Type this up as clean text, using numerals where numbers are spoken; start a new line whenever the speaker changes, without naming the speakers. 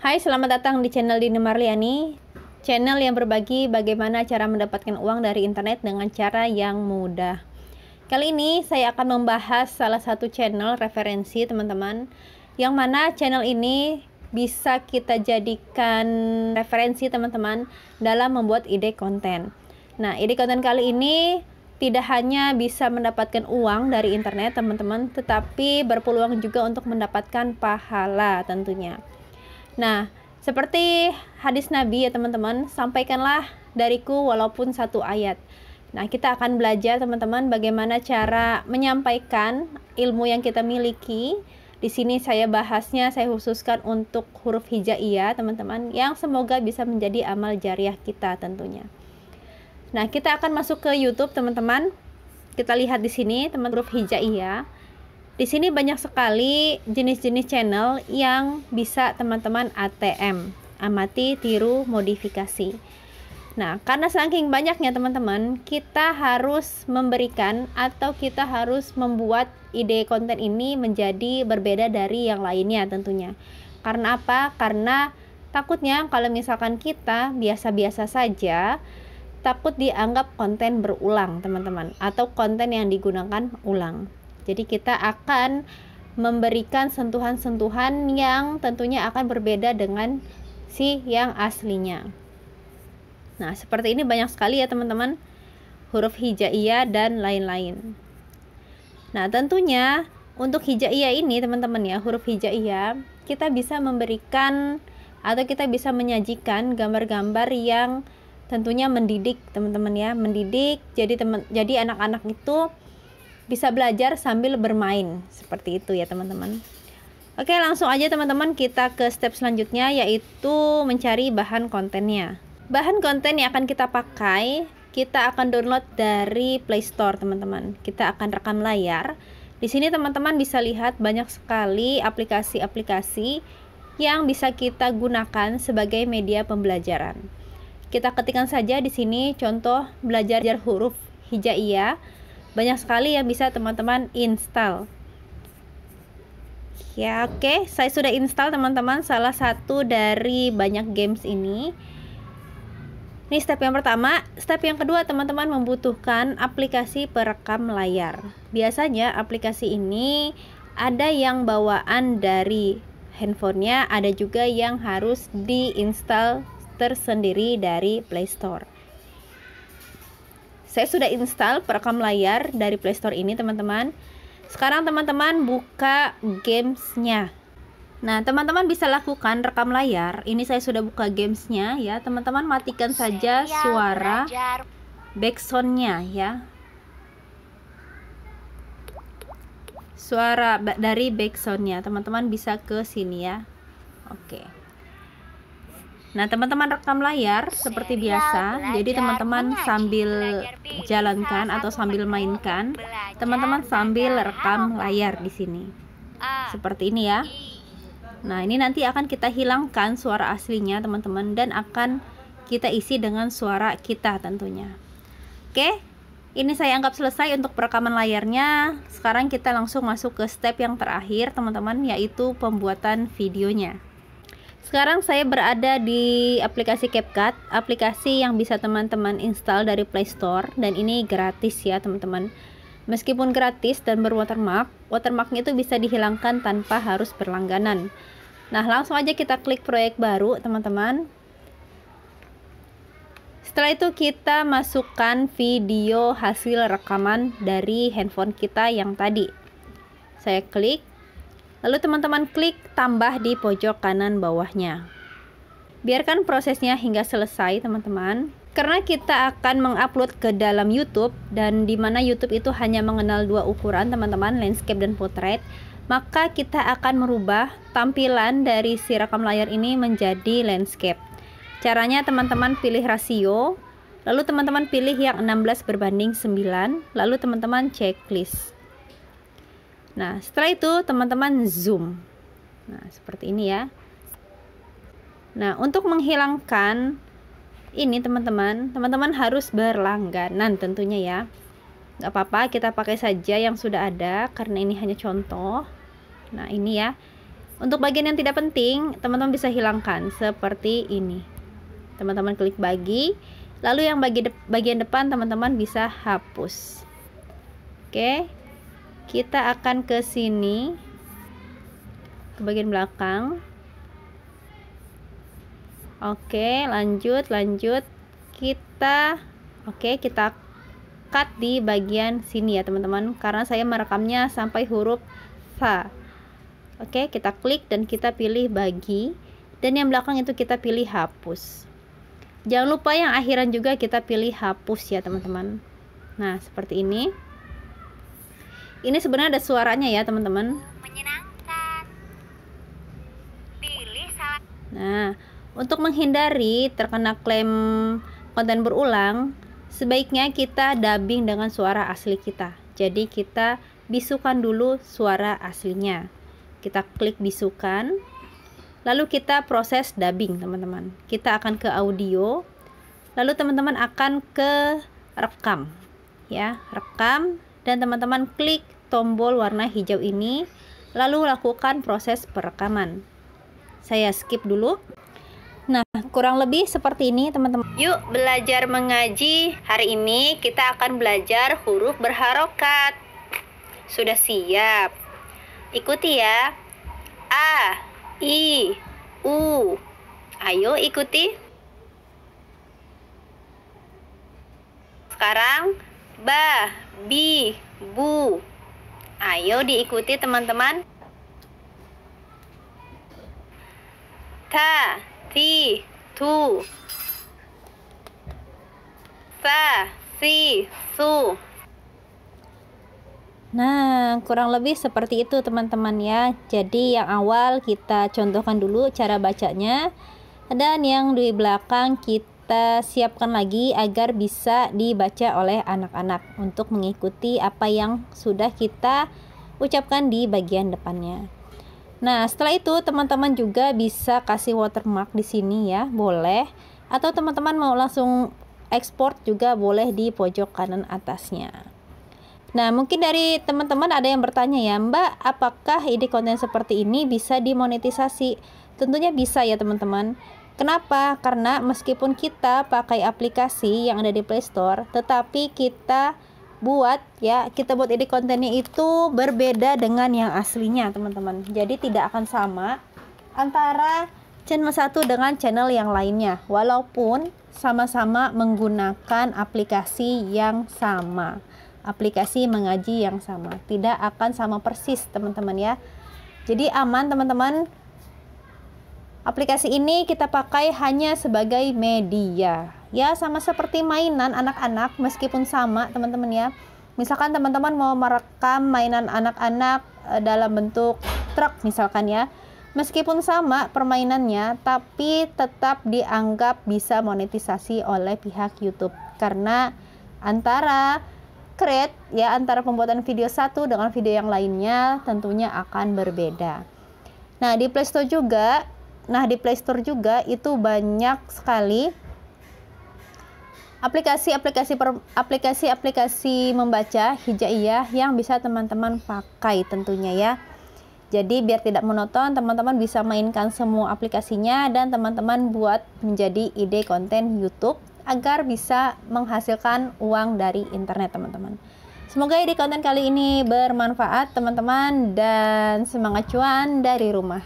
Hai, selamat datang di channel Dini Marliani, channel yang berbagi bagaimana cara mendapatkan uang dari internet dengan cara yang mudah. Kali ini saya akan membahas salah satu channel referensi teman-teman, yang mana channel ini bisa kita jadikan referensi teman-teman dalam membuat ide konten. Nah, ide konten kali ini tidak hanya bisa mendapatkan uang dari internet teman-teman, tetapi berpeluang juga untuk mendapatkan pahala tentunya. Nah, seperti hadis Nabi ya teman-teman, sampaikanlah dariku walaupun satu ayat. Nah, kita akan belajar teman-teman bagaimana cara menyampaikan ilmu yang kita miliki. Di sini saya bahasnya, saya khususkan untuk huruf hijaiyah teman-teman, yang semoga bisa menjadi amal jariah kita tentunya. Nah, kita akan masuk ke YouTube teman-teman. Kita lihat di sini teman huruf hijaiyah. Di sini banyak sekali jenis-jenis channel yang bisa teman-teman ATM, amati, tiru, modifikasi. Nah, karena saking banyaknya teman-teman, kita harus memberikan atau kita harus membuat ide konten ini menjadi berbeda dari yang lainnya tentunya. Karena apa? Karena takutnya kalau misalkan kita biasa-biasa saja, takut dianggap konten berulang teman-teman, atau konten yang digunakan ulang. Jadi kita akan memberikan sentuhan-sentuhan yang tentunya akan berbeda dengan si yang aslinya. Nah, seperti ini banyak sekali ya teman-teman, huruf hijaiyah dan lain-lain. Nah, tentunya untuk hijaiyah ini teman-teman ya, huruf hijaiyah, kita bisa memberikan atau kita bisa menyajikan gambar-gambar yang tentunya mendidik teman-teman ya, mendidik. Jadi anak-anak itu bisa belajar sambil bermain, seperti itu ya teman-teman. Oke, langsung aja teman-teman kita ke step selanjutnya, yaitu mencari bahan kontennya. Bahan konten yang akan kita pakai, kita akan download dari Play Store teman-teman. Kita akan rekam layar. Di sini teman-teman bisa lihat banyak sekali aplikasi-aplikasi yang bisa kita gunakan sebagai media pembelajaran. Kita ketikkan saja di sini contoh belajar huruf hijaiyah. Banyak sekali yang bisa teman-teman install. Ya, oke, saya sudah install teman-teman salah satu dari banyak games ini. Ini step yang pertama. Step yang kedua, teman-teman membutuhkan aplikasi perekam layar. Biasanya aplikasi ini ada yang bawaan dari handphonenya, ada juga yang harus diinstal tersendiri dari Play Store. Saya sudah install perekam layar dari Play Store ini teman-teman. Sekarang teman-teman buka gamesnya. Nah, teman-teman bisa lakukan rekam layar. Ini saya sudah buka gamesnya ya. Teman-teman matikan saja suara backsoundnya ya. Suara dari backsoundnya teman-teman bisa ke sini ya. Oke. Nah, teman-teman rekam layar seperti biasa. Jadi teman-teman sambil jalankan atau sambil mainkan, teman-teman sambil rekam layar di sini. Seperti ini ya. Nah, ini nanti akan kita hilangkan suara aslinya teman-teman, dan akan kita isi dengan suara kita tentunya. Oke, ini saya anggap selesai untuk perekaman layarnya. Sekarang kita langsung masuk ke step yang terakhir teman-teman, yaitu pembuatan videonya. Sekarang saya berada di aplikasi CapCut, aplikasi yang bisa teman-teman install dari Play Store, dan ini gratis ya teman-teman. Meskipun gratis dan berwatermark, watermarknya itu bisa dihilangkan tanpa harus berlangganan. Nah, langsung aja kita klik proyek baru teman-teman. Setelah itu kita masukkan video hasil rekaman dari handphone kita yang tadi. Saya klik. Lalu teman-teman klik tambah di pojok kanan bawahnya. Biarkan prosesnya hingga selesai teman-teman. Karena kita akan mengupload ke dalam YouTube, dan dimana YouTube itu hanya mengenal dua ukuran teman-teman, landscape dan portrait, maka kita akan merubah tampilan dari si rekam layar ini menjadi landscape. Caranya teman-teman pilih rasio, lalu teman-teman pilih yang 16:9, lalu teman-teman checklist. Nah, setelah itu teman-teman zoom. Nah, seperti ini ya. Nah, untuk menghilangkan ini teman-teman harus berlangganan tentunya ya. Gak apa-apa, kita pakai saja yang sudah ada karena ini hanya contoh. Nah, ini ya. Untuk bagian yang tidak penting, teman-teman bisa hilangkan seperti ini. Teman-teman klik bagi, lalu yang bagian depan teman-teman bisa hapus. Oke, kita akan ke sini, ke bagian belakang. Oke, lanjut. Kita cut di bagian sini ya teman-teman, karena saya merekamnya sampai huruf F. Oke, kita klik dan kita pilih bagi, dan yang belakang itu kita pilih hapus. Jangan lupa yang akhiran juga kita pilih hapus ya teman-teman. Nah, seperti ini. Ini sebenarnya ada suaranya ya teman-teman.
Menyenangkan. Pilih salah.
Nah, untuk menghindari terkena klaim konten berulang, sebaiknya kita dubbing dengan suara asli kita. Jadi kita bisukan dulu suara aslinya. Kita klik bisukan, lalu kita proses dubbing teman-teman. Kita akan ke audio, lalu teman-teman akan ke rekam ya, rekam, dan teman-teman klik tombol warna hijau ini, lalu lakukan proses perekaman. Saya skip dulu. Nah, kurang lebih seperti ini teman-teman. Yuk belajar mengaji. Hari ini kita akan belajar huruf berharokat. Sudah siap? Ikuti ya. A, I, U. Ayo ikuti. Sekarang ba, bi, bu. Ayo diikuti teman-teman. Ta, ti, tu. Fa, si, su. Nah, kurang lebih seperti itu teman-teman ya. Jadi yang awal kita contohkan dulu cara bacanya, dan yang di belakang kita siapkan lagi agar bisa dibaca oleh anak-anak untuk mengikuti apa yang sudah kita ucapkan di bagian depannya. Nah, setelah itu teman-teman juga bisa kasih watermark di sini ya, boleh. Atau teman-teman mau langsung ekspor juga boleh di pojok kanan atasnya. Nah, mungkin dari teman-teman ada yang bertanya ya, Mbak, apakah ide konten seperti ini bisa dimonetisasi? Tentunya bisa ya teman-teman. Kenapa? Karena meskipun kita pakai aplikasi yang ada di Play Store, tetapi kita buat ide kontennya itu berbeda dengan yang aslinya teman-teman. Jadi tidak akan sama antara channel satu dengan channel yang lainnya, walaupun sama-sama menggunakan aplikasi yang sama. Aplikasi mengaji yang sama, tidak akan sama persis teman-teman ya. Jadi aman teman-teman. Aplikasi ini kita pakai hanya sebagai media ya, sama seperti mainan anak-anak, meskipun sama teman-teman ya. Misalkan teman-teman mau merekam mainan anak-anak dalam bentuk truk misalkan ya, meskipun sama permainannya, tapi tetap dianggap bisa monetisasi oleh pihak YouTube, karena antara antara pembuatan video satu dengan video yang lainnya tentunya akan berbeda. Nah, di Play Store juga itu banyak sekali aplikasi membaca hijaiyah yang bisa teman-teman pakai tentunya ya. Jadi biar tidak monoton, teman-teman bisa mainkan semua aplikasinya dan teman-teman buat menjadi ide konten YouTube agar bisa menghasilkan uang dari internet teman-teman. Semoga ide konten kali ini bermanfaat teman-teman, dan semangat cuan dari rumah.